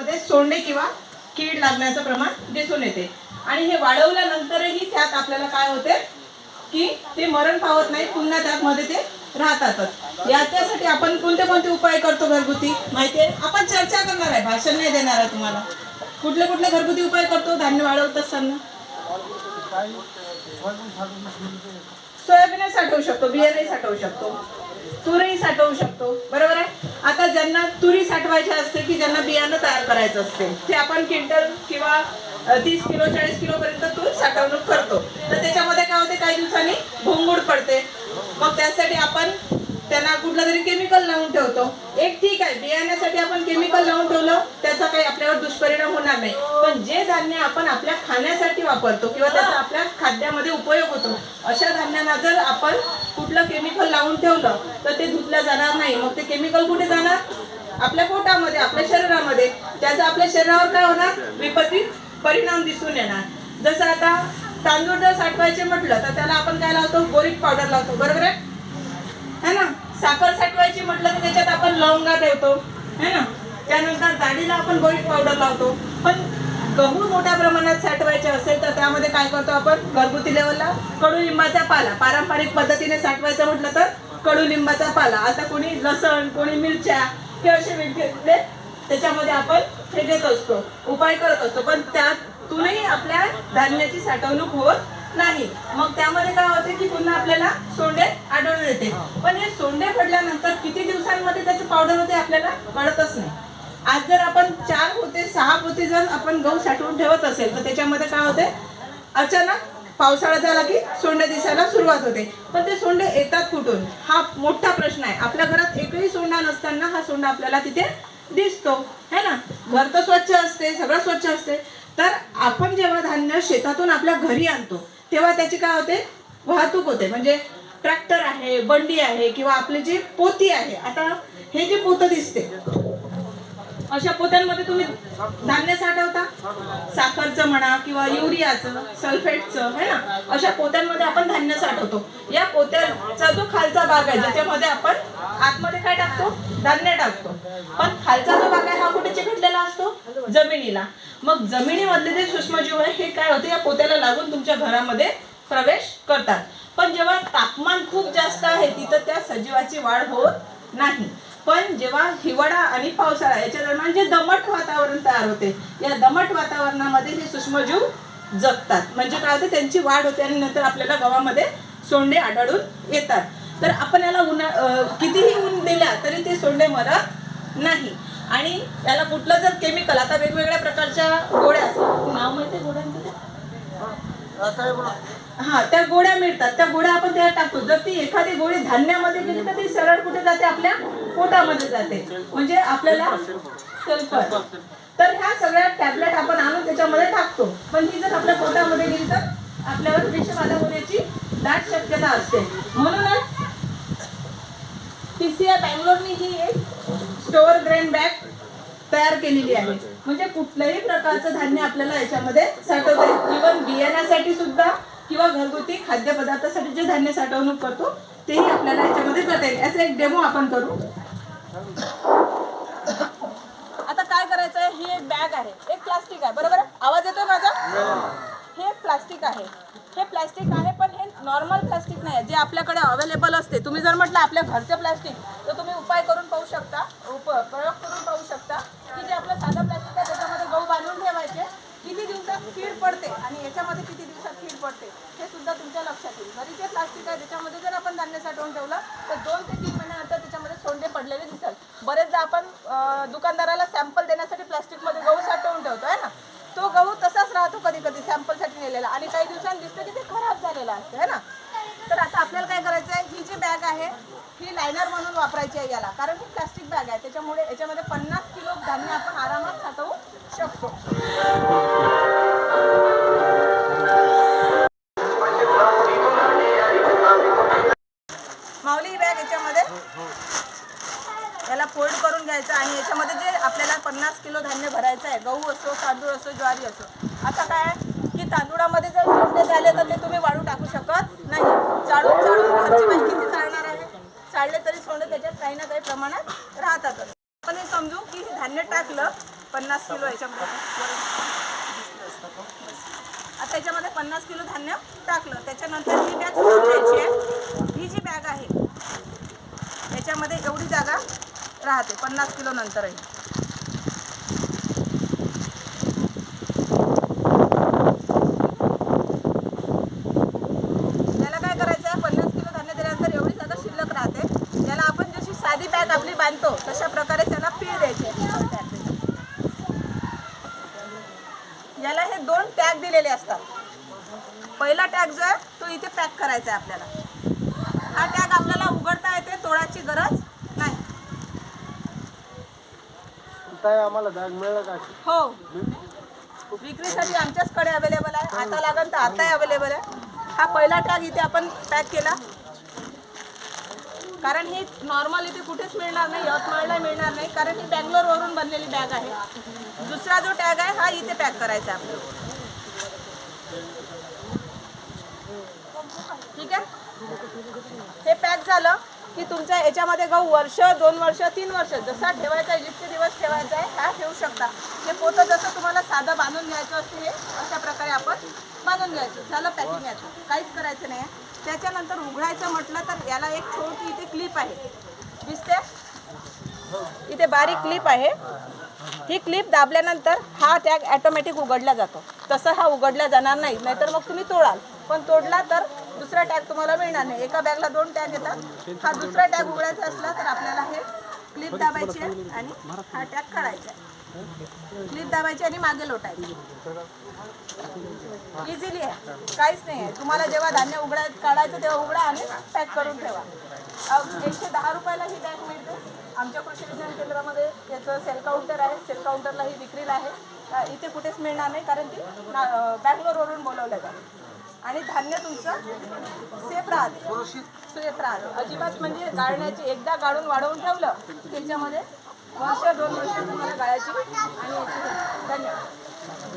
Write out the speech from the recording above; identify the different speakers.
Speaker 1: धान्यामध्ये सोंडे किंवा कीड लागण्याचं प्रमाण दिसून येते। आणि हे वाढवल्यानंतरही त्यात आपल्याला काय होते की ते मरण पावत नाही, पुन्हा त्यामध्ये ते राहतातच। याच्यासाठी आपण कोणते कोणते उपाय करतो घरगुती माहिती आहे? आपण चर्चा करणार आहे, भाषण नाही देणार आहे तुम्हाला। कुठले कुठले घरगुती उपाय करतो धान्य वाढवत असताना? सोयाबीन साठवू शकतो, बियाणे साठवू शकतो, तुरही साठवू शकतो, बरोबर आहे। आता ज्यांना तुरी साठवायची असते की ज्यांना बियाणं तयार करायचं असते ते आपण क्विंटल किंवा 30 किलो 40 किलो पर्यंत तूर साठवणूक करतो। तर त्याच्यामध्ये काय होते, काही दिवसांनी भोंगूड पडते, मग त्यासाठी आपण त्यांना कुठलं तरी केमिकल लावून ठेवतो। एक ठीक आहे, बियाण्यासाठी आपण केमिकल लावून ठेवलं त्याचा काही आपल्यावर दुष्परिणाम होणार नाही, पण जे धान्य आपण आपल्या खाण्यासाठी वापरतो किंवा त्याचा आपल्या खाद्यामध्ये उपयोग होतो अशा धान्यांना जर आपण कुठलं केमिकल लावून ठेवलं तर ते धुतलं जाणार नाही। मग ते केमिकल कुठे जाणार? आपल्या पोटामध्ये, आपल्या शरीरामध्ये। त्याचा आपल्या शरीरावर काय होणार? विपरीत परिणाम दिसून येणार। जसं आता तांदूळ जर साठवायचे म्हटलं तर त्याला आपण काय लावतो? बोरिक पावडर लावतो, बरोबर आहे है ना। साखर साठवायची म्हटलं तर त्याच्यात आपण लवंगा ठेवतो है ना। त्यानंतर डाळीला आपण बोरिक पावडर लावतो। पण गहू मोठ्या प्रमाणात साठवायचे असेल तर त्यामध्ये काय करतो आपण? घरगुती लेवलला कडुलिंबाचा पाला, पारंपरिक पद्धतीने साठवायचं म्हटलं तर कडुलिंबाचा पाला। आता कोणी लसण, कोणी मिरच्या, हे असे वेगवेगळे त्याच्यामध्ये आपण हे देत असतो, उपाय करत असतो, पण त्यातूनही आपल्या धान्याची साठवणूक होत नाही। मग त्यामध्ये काय होते की पुन्हा आपल्याला सोंडे आढळून येते। पण हे सोंडे पडल्यानंतर किती दिवसांमध्ये त्याचं पावडर होते आपल्याला कळतच नाही। आज जर आपण 4 पोते 6 पोते जर आपण गहू साठवून ठेवत असेल तर त्याच्यामध्ये काय होते, अचानक पावसाळा झाला की सोंडे दिसायला सुरुवात होते। पण ते सोंडे येतात कुठून हा मोठा प्रश्न आहे। आपल्या घरात एकही सोंडा नसताना हा सोंडा आपल्याला तिथे दिसतो है ना। घर तर स्वच्छ असते, सगळं स्वच्छ असते, तर आपण जेव्हा धान्य शेतातून आपल्या घरी आणतो तेव्हा त्याची काय होते? वाहतूक होते। म्हणजे ट्रॅक्टर आहे, बंडी आहे किंवा आपली जी पोती आहे। आता हे जे पोतं दिसते अशा पोत्यांमध्ये तुम्ही धान्य साठवता, साखरचं म्हणा किंवा युरियाचं, सल्फेटचं है ना, अशा पोत्यांमध्ये आपण धान्य साठवतो। या पोत्याचा जो खालचा भाग आहे ज्याच्यामध्ये आपण आतमध्ये काय टाकतो? धान्य टाकतो, पण खालचा जो भाग आहे हा कुठे चिकटलेला असतो? जमिनीला। मग जमिनीमधले जे सूक्ष्मजीव आहे हे काय होते, या पोत्याला लागून तुमच्या घरामध्ये प्रवेश करतात। पण जेव्हा तापमान खूप जास्त आहे तिथं त्या सजीवाची वाढ होत नाही। पण जेव्हा हिवाळा आणि पावसाळा याच्या दरम्यान जे दमट वातावरण तयार होते, या दमट वातावरणामध्ये हे सूक्ष्मजीव जगतात। म्हणजे काय होते, त्यांची वाढ होते आणि नंतर आपल्याला गव्हामध्ये सोंडे आढळून येतात। तर आपण याला कितीही ऊन दिला तरी ते सोंडे मरत नाही। आणि याला कुठलं जर केमिकल, आता वेगवेगळ्या प्रकारच्या गोळ्या असतात, नाव माहिती गोळ्यांचं ते? हा, त्या गोळ्या मिळतात, त्या गोळ्या आपण त्यात टाकतो। जर ती एखादी गोळी धान्यामध्ये गेली तर ती सरळ कुठे जाते? आपल्या पोटामध्ये जाते, म्हणजे आपल्याला सल्फर। तर ह्या सगळ्या टॅबलेट आपण आणून त्याच्यामध्ये टाकतो, पण ही जर आपल्या पोटामध्ये गेली तर आपल्यावर विषबाधा होण्याची दाट शक्यता असते। म्हणूनच TCI बँगलोरनी ही एक स्टोअर ग्रेन बॅग तयार केलेली आहे। म्हणजे कुठल्याही प्रकारचं धान्य आपल्याला याच्यामध्ये साठवता येईल। इव्हन बियाण्यासाठी सुद्धा किंवा घरगुती खाद्यपदार्थासाठी जे धान्य साठवणूक करतो तेही आपल्याला याच्यामध्ये करता येईल। याचा एक डेमो आपण करू। आता काय करायचं आहे, ही एक बॅग आहे, एक प्लास्टिक आहे, बरोबर आहे? आवाज येतोय माझा? हे प्लास्टिक आहे, हे प्लास्टिक आहे, पण हे नॉर्मल प्लास्टिक नाही आहे जे आपल्याकडे अवेलेबल असते। तुम्ही जर म्हटलं आपल्या घरचं प्लास्टिक तर तुम्ही उपाय करून पाहू शकता, प्रयोग करून पाहू शकता की जे आपलं साधं प्लास्टिक आहे त्याच्यामध्ये गहू बांधून ठेवायचे, किती दिवसात कीड पडते आणि याच्यामध्ये किती दिवसात कीड पडते हे सुद्धा तुमच्या लक्षात येईल। जरी ते प्लास्टिक आहे त्याच्यामध्ये जर आपण धान्य साठवून ठेवलं तर 2 ते 3 महिन्यानंतर त्याच्यामध्ये सोंडे पडलेले दिसतात। बरेचदा आपण दुकानदाराला सॅम्पल देण्यासाठी प्लास्टिकमध्ये गहू साठवून ठेवतो आहे ना, तो गहू तसाच राहतो कधी कधी सॅम्पलसाठी नेलेला, आणि काही दिवसांनी दिसतं की ते खराब झालेला असतं है ना। तर आता आपल्याला काय करायचं आहे, ही जी बॅग आहे ही लायनर म्हणून वापरायची आहे याला, कारण ही प्लास्टिक बॅग आहे त्याच्यामुळे याच्यामध्ये 50 किलो धान्य आपण आरामात साठवू शकतो। माऊली ही बॅग याच्यामध्ये याला फोल्ड करून घ्यायचं आणि याच्यामध्ये जे आपल्याला 50 किलो धान्य भरायचं आहे, गहू असो, तांदूळ असो, ज्वारी असो। आता काय की तांदूळामध्ये जर सोंडे झाले तर ते तुम्ही वाळू टाकू शकत नाही। चाळून घरची बाई किती चालणार आहे? चाळले तरी सोंडे त्याच्यात काही ना काही प्रमाणात राहतातच। आपण हे समजू की हे धान्य टाकलं 50 किलो याच्यामध्ये आता त्याच्यामध्ये 50 किलो धान्य टाकलं. त्याच्यानंतर ही बॅग सोडून द्यायची आहे. ही जी बॅग आहे याच्यामध्ये एवढी जागा राहते 50 किलो नंतरही. याला काय करायचं आहे, 50 किलो धान्य दिल्यानंतर एवढी जागा शिल्लक राहते. याला आपण जशी साधी बॅग आपली बांधतो तशा प्रकारे त्याला पीळ द्यायची. याला हे 2 टॅग दिलेले असतात. पहिला टॅग जो आहे तो इथे पॅक करायचा आहे आपल्याला. हा टॅग आपल्याला उघडता येते, तोडायची गरज नाही.
Speaker 2: आम्हाला बॅग मिळेल का?
Speaker 1: हो, विक्रीसाठी आमच्याचकडे अवेलेबल आहे. आता लागेल तर आताही अवेलेबल आहे. हा पहिला टॅग इथे आपण पॅक केला, कारण ही नॉर्मल इथे कुठेच मिळणार नाही, यवतमाळला मिळणार नाही, कारण ही बँगलोरवरून बनलेली बॅग आहे. दुसरा जो टॅग आहे हा इथे पॅक करायचा आहे आपल्याला. ठीक आहे. हे पॅक झालं की तुमच्या याच्यामध्ये गहू वर्ष, 2 वर्ष, 3 वर्ष जसा ठेवायचा आहे, जितके दिवस ठेवायचा आहे हा ठेवू शकता. हे पोतं जसं तुम्हाला साधं बांधून घ्यायचं असते हे अशा प्रकारे आपण बांधून घ्यायचं. झालं पॅकिंग याचं, काहीच करायचं नाही आहे. त्याच्यानंतर उघडायचं म्हटलं तर याला एक छोटी इथे क्लिप आहे, दिसते इथे बारीक क्लिप आहे. ही क्लिप दाबल्यानंतर हा टॅग ॲटोमॅटिक उघडला जातो. तसं हा उघडला जाणार नाही, नाहीतर मग तुम्ही तोडाल. पण तोडला तर दुसरा टॅग तुम्हाला मिळणार नाही. एका बॅगला 2 टॅग येतात. हा दुसरा टॅग उघडायचा असला तर आपल्याला हे क्लिप दाबायची आहे आणि हा टॅग काढायचा आहे. क्लिप दाबायची आणि मागे लोटायची. इझिली आहे, काहीच नाही आहे. तुम्हाला जेव्हा धान्य काढायचं तेव्हा उघडा आणि पॅक करून ठेवा. 110 रुपयाला ही बॅग मिळते. आमच्या कृषी विज्ञान केंद्रामध्ये याचं सेल काउंटर आहे. सेल काउंटरला ही विक्रीला आहे. इथे कुठेच मिळणार नाही, कारण ती बँगलोरवरून बोलवलं जातं. आणि धान्य तुमचं सेफ राहते, सेफ राहते अजिबात. म्हणजे गाळण्याची, एकदा गाळून वाढवून ठेवलं त्याच्यामध्ये वर्ष, 2 वर्ष तुम्हाला गाळायची आणि याची. धन्यवाद.